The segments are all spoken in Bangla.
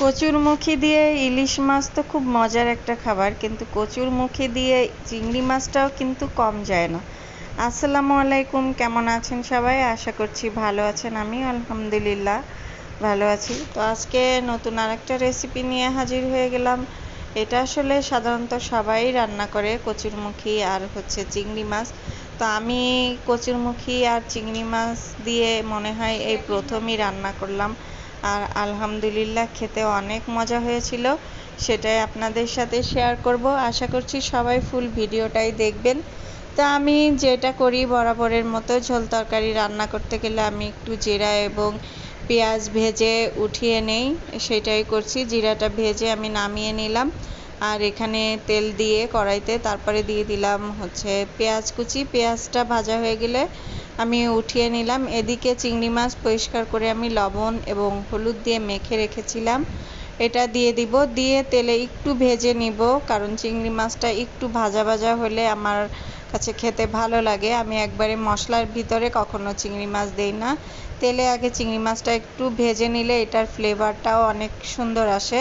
কচুরমুখী দিয়ে ইলিশ মাছ তো খুব মজার একটা খাবার, কিন্তু কচুরমুখী দিয়ে চিংড়ি মাছটাও কিন্তু কম যায় না। আসসালামু আলাইকুম, কেমন আছেন সবাই? আশা করছি ভালো আছেন। আমি আলহামদুলিল্লাহ ভালো আছি। তো আজকে নতুন আরেকটা রেসিপি নিয়ে হাজির হয়ে গেলাম। এটা আসলে সাধারণত সবাই রান্না করে, কচুরমুখী আর চিংড়ি মাছ। তো আমি কচুরমুখী আর চিংড়ি মাছ দিয়ে মনে হয় এই প্রথমই রান্না করলাম, আর আলহামদুলিল্লাহ খেতে অনেক মজা হয়েছিল। সেটাই আপনাদের সাথে শেয়ার করব। আশা করছি সবাই ফুল ভিডিওটাই দেখবেন। তো আমি যেটা করি বরাবরের মতো, ঝোল তরকারি রান্না করতে গেলে আমি একটু জিরা এবং পেঁয়াজ ভেজে উঠিয়ে নেই, সেটাই করছি। জিরাটা ভেজে আমি নামিয়ে নিলাম, আর এখানে তেল দিয়ে কড়াইতে তারপরে দিয়ে দিলাম পেঁয়াজ কুচি। পেঁয়াজটা ভাজা হয়ে গেলে আমি উঠিয়ে নিলাম। এদিকে চিংড়ি মাছ পরিষ্কার করে আমি লবণ এবং হলুদ দিয়ে মেখে রেখেছিলাম, এটা দিয়ে দিব। দিয়ে তেলে একটু ভেজে নিব, কারণ চিংড়ি মাছটা একটু ভাজা ভাজা হলে আমার কাছে খেতে ভালো লাগে। আমি একবারে মশলার ভিতরে কখনো চিংড়ি মাছ দেই না, তেলে আগে চিংড়ি মাছটা একটু ভেজে নিলে এটার ফ্লেভারটাও অনেক সুন্দর আসে।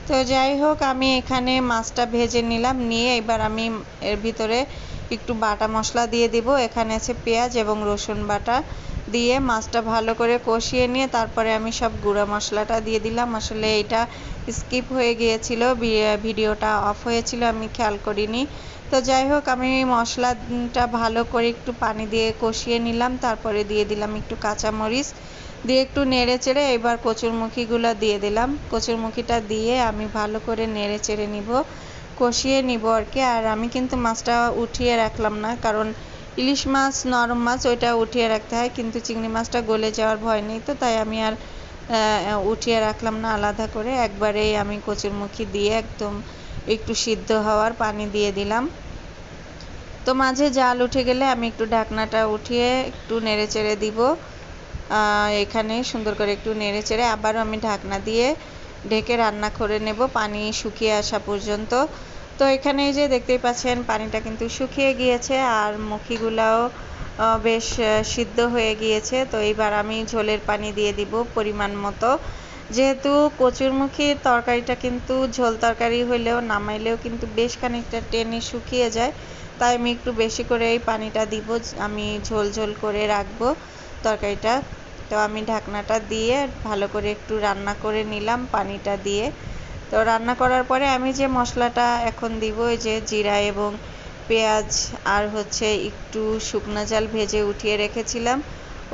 তো যাই হোক, আমি এখানে মাছটা ভেজে নিলাম, নিয়ে এবার আমি এর ভিতরে একটু বাটা মশলা দিয়ে দিব। এখানে আছে পেঁয়াজ এবং রসুন বাটা দিয়ে মাছটা ভালো করে কষিয়ে নিয়ে তারপরে আমি সব গুঁড়া মশলাটা দিয়ে দিলাম। আসলে এটা স্কিপ হয়ে গিয়েছিল, ভিডিওটা অফ হয়েছিল, আমি খেয়াল করিনি। তো যাই হোক, আমি মশলাটা ভালো করে একটু পানি দিয়ে কষিয়ে নিলাম, তারপরে দিয়ে দিলাম একটু কাঁচামরিচ দিয়ে একটু নেড়ে চেড়ে এবার কচুরমুখীগুলো দিয়ে দিলাম। কচুরমুখীটা দিয়ে আমি ভালো করে নেড়ে চেড়ে নিব, কষিয়ে নিব আর কি। আর আমি কিন্তু মাছটা উঠিয়ে রাখলাম না, কারণ ইলিশ মাছ নরম মাছ, ওইটা উঠিয়ে রাখতে হয়, কিন্তু চিংড়ি মাছটা গলে যাওয়ার ভয় নেই, তো তাই আমি আর উঠিয়ে রাখলাম না আলাদা করে। একবারেই আমি কচুরমুখী দিয়ে একদম একটু সিদ্ধ হওয়ার পানি দিয়ে দিলাম। তো মাঝে জাল উঠে গেলে আমি একটু ঢাকনাটা উঠিয়ে একটু নেড়ে চেড়ে দিব। এখানে সুন্দর করে একটু নেড়ে চেড়ে আবারও আমি ঢাকনা দিয়ে ঢেকে রান্না করে নেব পানি শুকিয়ে আসা পর্যন্ত। তো এখানে যে দেখতেই পাচ্ছেন পানিটা কিন্তু শুকিয়ে গিয়েছে, আর মুখিগুলাও বেশ সিদ্ধ হয়ে গিয়েছে। তো এইবার আমি ঝোলের পানি দিয়ে দিব পরিমাণ মতো। যেহেতু কচুরমুখীর তরকারিটা কিন্তু ঝোল তরকারি হলেও নামাইলেও কিন্তু বেশ খানিকটা টেনে শুকিয়ে যায়, তাই আমি একটু বেশি করে এই পানিটা দিব। আমি ঝোল ঝোল করে রাখবো তরকারিটা। তো আমি ঢাকনাটা দিয়ে ভালো করে একটু রান্না করে নিলাম পানিটা দিয়ে। তো রান্না করার পরে আমি যে মশলাটা এখন দিব, এই যে জিরা এবং পেঁয়াজ আর একটু শুকনো ঝাল ভেজে উঠিয়ে রেখেছিলাম,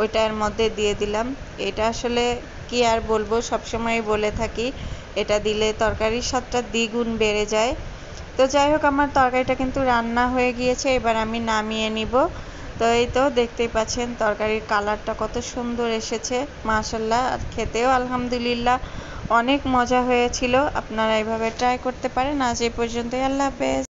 ওইটার মধ্যে দিয়ে দিলাম। এটা আসলে কি আর বলবো, সবসময় বলে থাকি, এটা দিলে তরকারির স্বাদটা দ্বিগুণ বেড়ে যায়। তো যাই হোক, আমার তরকারিটা কিন্তু রান্না হয়ে গিয়েছে, এবার আমি নামিয়ে নিব। তো এই তো দেখতেই পাচ্ছেন তরকারির কালারটা কত সুন্দর এসেছে, মাশাআল্লাহ। আর খেতেও আলহামদুলিল্লাহ অনেক মজা হয়েছিল। আপনারা এইভাবে ট্রাই করতে পারেন। আজ এই পর্যন্তই, আল্লাহ হাফেজ।